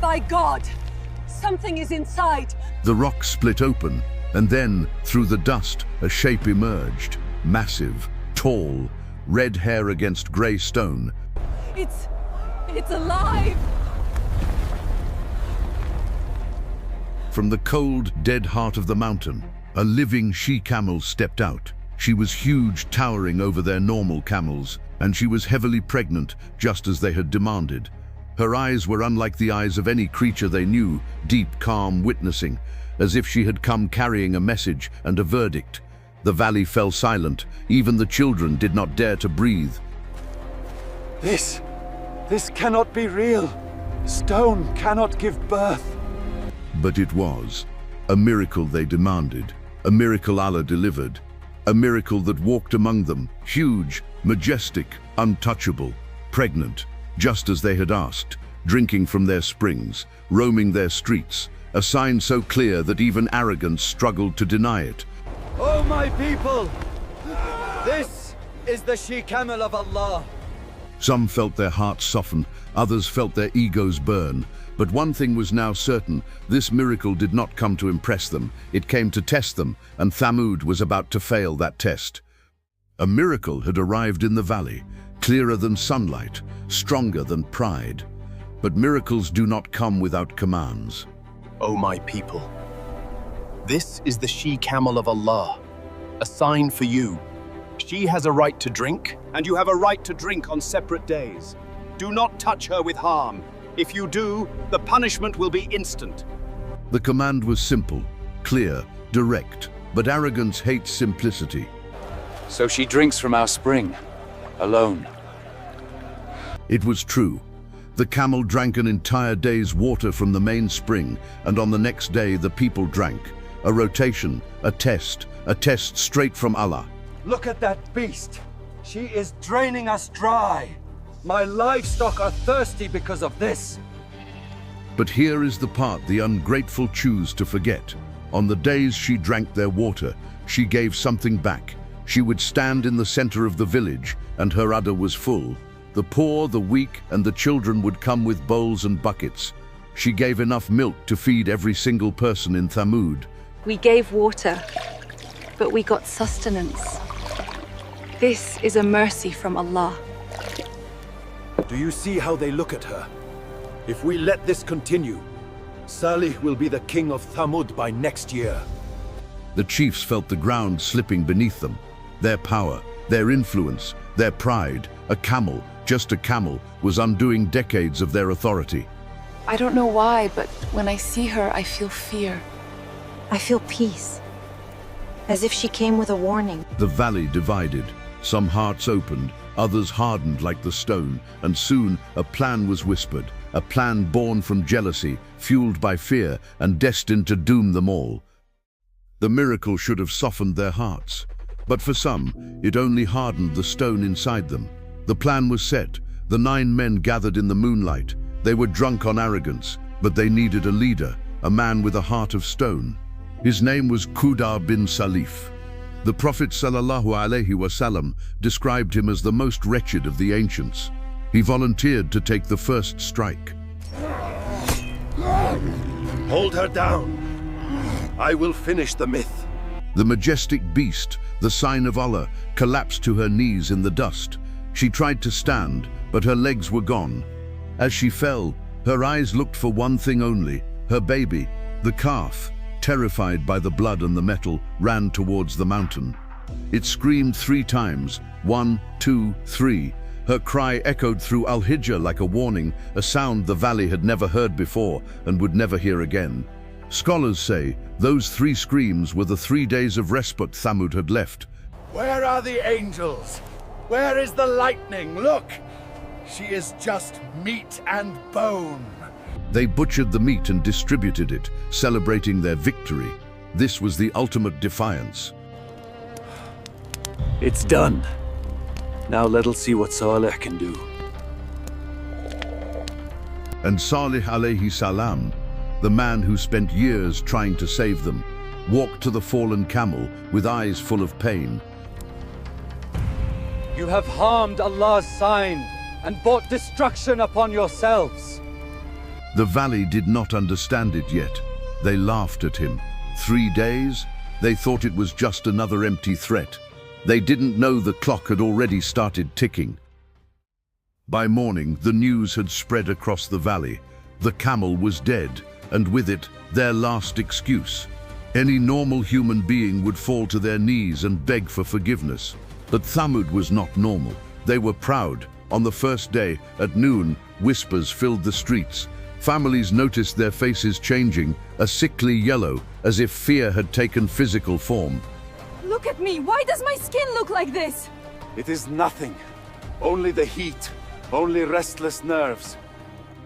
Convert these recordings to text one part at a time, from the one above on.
by God! Something is inside! The rock split open, and then, through the dust, a shape emerged. Massive, tall, red hair against grey stone. It's alive! From the cold, dead heart of the mountain, a living she-camel stepped out. She was huge, towering over their normal camels, and she was heavily pregnant, just as they had demanded. Her eyes were unlike the eyes of any creature they knew, deep, calm, witnessing, as if she had come carrying a message and a verdict. The valley fell silent. Even the children did not dare to breathe. This cannot be real. Stone cannot give birth. But it was. A miracle they demanded. A miracle Allah delivered. A miracle that walked among them, huge, majestic, untouchable, pregnant, just as they had asked, drinking from their springs, roaming their streets, a sign so clear that even arrogance struggled to deny it. Oh my people! This is the she-camel of Allah. Some felt their hearts soften, others felt their egos burn. But one thing was now certain: this miracle did not come to impress them, it came to test them, and Thamuud was about to fail that test. A miracle had arrived in the valley, clearer than sunlight, stronger than pride. But miracles do not come without commands. O my people, this is the she-camel of Allah, a sign for you. She has a right to drink, and you have a right to drink on separate days. Do not touch her with harm. If you do, the punishment will be instant. The command was simple, clear, direct, but arrogance hates simplicity. So she drinks from our spring, alone. It was true. The camel drank an entire day's water from the main spring, and on the next day the people drank. A rotation, a test straight from Allah. Look at that beast. She is draining us dry. My livestock are thirsty because of this. But here is the part the ungrateful choose to forget. On the days she drank their water, she gave something back. She would stand in the center of the village, and her udder was full. The poor, the weak, and the children would come with bowls and buckets. She gave enough milk to feed every single person in Thamuud. We gave water, but we got sustenance. This is a mercy from Allah. Do you see how they look at her? If we let this continue, Salih will be the king of Thamuud by next year. The chiefs felt the ground slipping beneath them. Their power, their influence, their pride, a camel, just a camel, was undoing decades of their authority. I don't know why, but when I see her, I feel fear. I feel peace, as if she came with a warning. The valley divided. Some hearts opened, others hardened like the stone, and soon a plan was whispered, a plan born from jealousy, fueled by fear, and destined to doom them all. The miracle should have softened their hearts, but for some, it only hardened the stone inside them. The plan was set. The 9 men gathered in the moonlight. They were drunk on arrogance, but they needed a leader, a man with a heart of stone. His name was Qudar bin Salif. The Prophet ﷺ described him as the most wretched of the ancients. He volunteered to take the first strike. Hold her down. I will finish the myth. The majestic beast, the sign of Allah, collapsed to her knees in the dust. She tried to stand, but her legs were gone. As she fell, her eyes looked for one thing only, her baby. The calf, terrified by the blood and the metal, ran towards the mountain. It screamed 3 times, 1, 2, 3. Her cry echoed through Al-Hijr like a warning, a sound the valley had never heard before and would never hear again. Scholars say those 3 screams were the 3 days of respite Thamuud had left. Where are the angels? Where is the lightning? Look! She is just meat and bone. They butchered the meat and distributed it, celebrating their victory. This was the ultimate defiance. It's done. Now let us see what Salih can do. And Salih alayhi salam, the man who spent years trying to save them, walked to the fallen camel with eyes full of pain. You have harmed Allah's sign and brought destruction upon yourselves. The valley did not understand it yet. They laughed at him. 3 days? They thought it was just another empty threat. They didn't know the clock had already started ticking. By morning, the news had spread across the valley. The camel was dead, and with it, their last excuse. Any normal human being would fall to their knees and beg for forgiveness. But Thamuud was not normal. They were proud. On the first day, at noon, whispers filled the streets. Families noticed their faces changing, a sickly yellow, as if fear had taken physical form. Look at me! Why does my skin look like this? It is nothing. Only the heat. Only restless nerves.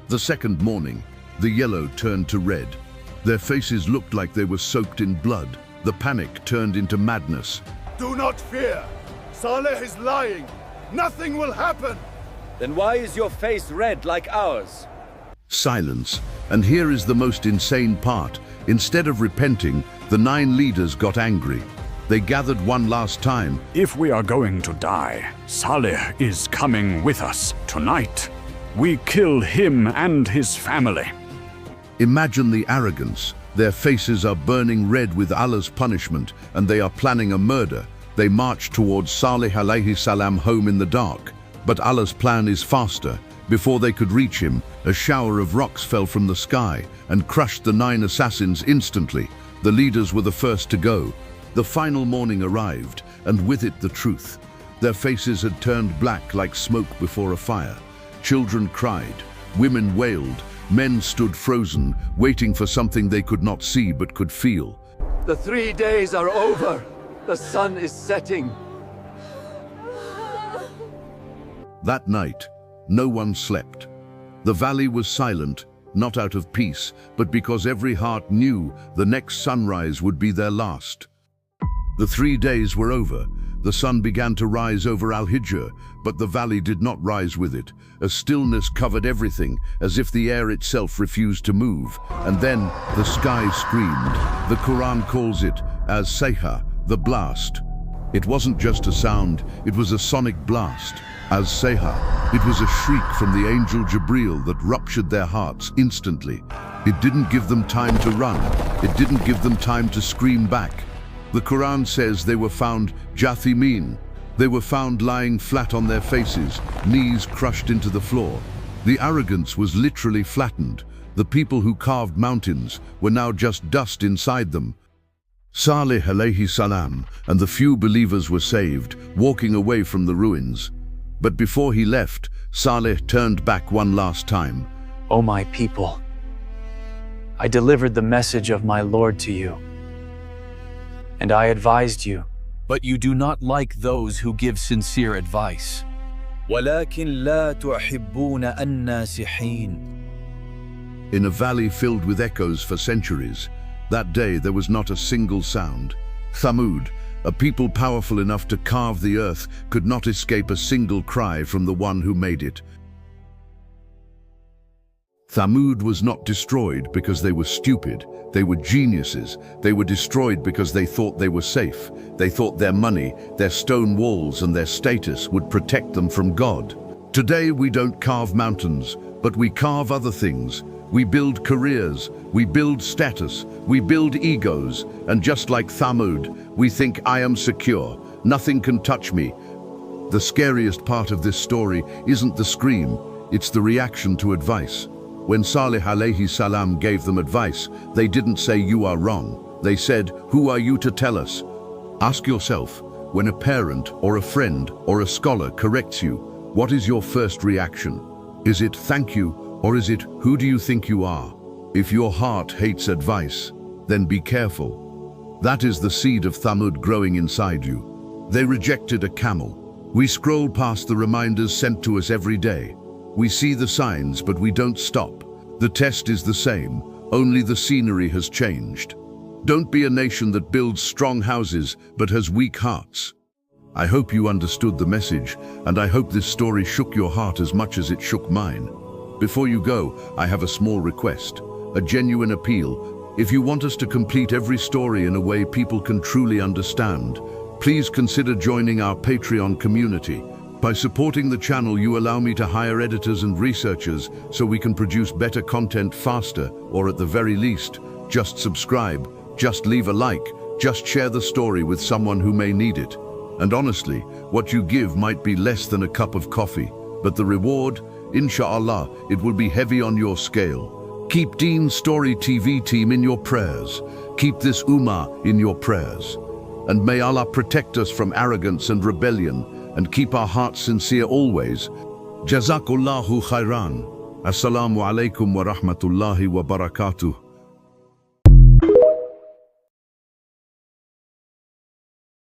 The second morning, the yellow turned to red. Their faces looked like they were soaked in blood. The panic turned into madness. Do not fear. Saleh is lying. Nothing will happen. Then why is your face red like ours? Silence. And here is the most insane part. Instead of repenting, the 9 leaders got angry. They gathered one last time. If we are going to die, Saleh is coming with us tonight. We kill him and his family. Imagine the arrogance. Their faces are burning red with Allah's punishment, and they are planning a murder. They march towards Saleh alayhi salam home in the dark. But Allah's plan is faster. Before they could reach him, a shower of rocks fell from the sky and crushed the 9 assassins instantly. The leaders were the first to go. The final morning arrived, and with it the truth. Their faces had turned black like smoke before a fire. Children cried, women wailed, men stood frozen, waiting for something they could not see but could feel. The 3 days are over. The sun is setting. That night, no one slept. The valley was silent, not out of peace, but because every heart knew the next sunrise would be their last. The 3 days were over. The sun began to rise over Al-Hijr, but the valley did not rise with it. A stillness covered everything, as if the air itself refused to move. And then the sky screamed. The Quran calls it as Sayha, the blast. It wasn't just a sound, it was a sonic blast. As Sayha, it was a shriek from the angel Jibreel that ruptured their hearts instantly. It didn't give them time to run. It didn't give them time to scream back. The Quran says they were found jathimin. They were found lying flat on their faces, knees crushed into the floor. The arrogance was literally flattened. The people who carved mountains were now just dust inside them. Saleh alayhi salam and the few believers were saved, walking away from the ruins. But before he left, Saleh turned back one last time. O my people, I delivered the message of my Lord to you, and I advised you. But you do not like those who give sincere advice. ولكن لا تحبون الناصحين. In a valley filled with echoes for centuries, that day there was not a single sound. Thamuud, a people powerful enough to carve the earth, could not escape a single cry from the one who made it. Thamuud was not destroyed because they were stupid. They were geniuses. They were destroyed because they thought they were safe. They thought their money, their stone walls, and their status would protect them from God. Today we don't carve mountains, but we carve other things. We build careers, we build status, we build egos, and just like Thamuud, we think I am secure. Nothing can touch me. The scariest part of this story isn't the scream, it's the reaction to advice. When Saleh alayhi salam gave them advice, they didn't say you are wrong. They said, who are you to tell us? Ask yourself, when a parent or a friend or a scholar corrects you, what is your first reaction? Is it thank you, or is it who do you think you are? If your heart hates advice, then be careful. That is the seed of Thamuud growing inside you. They rejected a camel. We scroll past the reminders sent to us every day. We see the signs, but we don't stop. The test is the same, only the scenery has changed. Don't be a nation that builds strong houses, but has weak hearts. I hope you understood the message, and I hope this story shook your heart as much as it shook mine. Before you go, I have a small request, a genuine appeal. If you want us to complete every story in a way people can truly understand, please consider joining our Patreon community. By supporting the channel, you allow me to hire editors and researchers so we can produce better content faster, or at the very least, just subscribe, just leave a like, just share the story with someone who may need it. And honestly, what you give might be less than a cup of coffee, but the reward, inshallah, it will be heavy on your scale. Keep Dean Story TV team in your prayers. Keep this Ummah in your prayers. And may Allah protect us from arrogance and rebellion, and keep our hearts sincere always. Jazakallahu khairan. Assalamu alaikum wa rahmatullahi wa barakatuh.